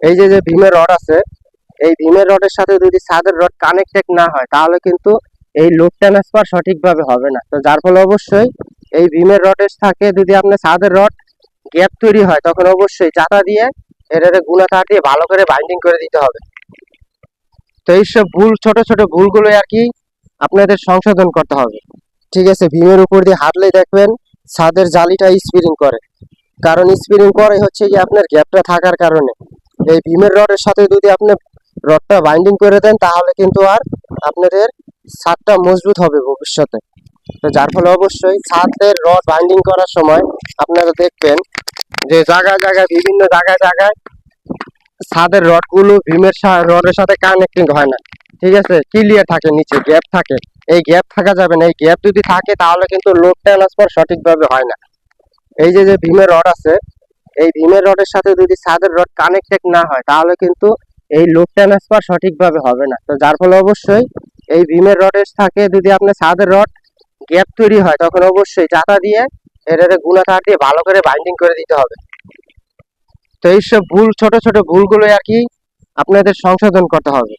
এই যে যে ভীমের রড আছে, এই ভীমের রডের সাথে যদি ছাদের রড কানেক্টেড না হয় তাহলে কিন্তু এই লোড ট্রান্সফার সঠিকভাবে হবে না। তো যার ফলে অবশ্যই এই ভীমের রডের থাকে যদি আপনার ছাদের রড গ্যাপ তৈরি হয় তখন অবশ্যই চাতা দিয়ে এটারে গুনা তার দিয়ে ভালো করে বাইন্ডিং করে দিতে হবে। তো এইসব ভুল, ছোট ছোট ভুলগুলো আর কি আপনাদের সংশোধন করতে হবে। ঠিক আছে, ভীমের উপর দিয়ে হাঁটলেই দেখবেন ছাদের জালিটা স্প্রিং করে, কারণ স্প্রিং করে হচ্ছে কি আপনার গ্যাপটা থাকার কারণে। এই ভীমের রডের সাথে যদি আপনি রডটা বাইন্ডিং করে দেন তাহলে কিন্তু আর আপনাদের ছাদটা মজবুত হবে ভবিষ্যতে। তো যার ফলে অবশ্যই ছাদের রড বাইন্ডিং করার সময় আপনারা দেখবেন যে জায়গায় জায়গায়, বিভিন্ন জায়গায় জায়গায় ছাদের রড গুলো ভীমের রডের সাথে কানেক্টিং হয় না। ঠিক আছে, ক্লিয়ার থাকে, নিচে গ্যাপ থাকে। এই গ্যাপ থাকা যাবে না, এই গ্যাপ যদি থাকে তাহলে কিন্তু লোড ট্রান্সফার সঠিকভাবে হয় না। এই যে যে ভীমের রড আছে, এই ভীমের রডের সাথে যদি ছাদের রড কানেক্টেড না হয় তাহলে কিন্তু এই লোড ট্রান্সফার সঠিকভাবে হবে না। তো যার ফলে অবশ্যই এই ভীমের রডের থাকে যদি আপনার ছাদের রড গ্যাপ তৈরি হয় তখন অবশ্যই চাতা দিয়ে এটারে গুনা তার দিয়ে ভালো করে বাইন্ডিং করে দিতে হবে। তো এইসব ভুল, ছোট ছোট ভুলগুলো আর কি আপনাদের সংশোধন করতে হবে।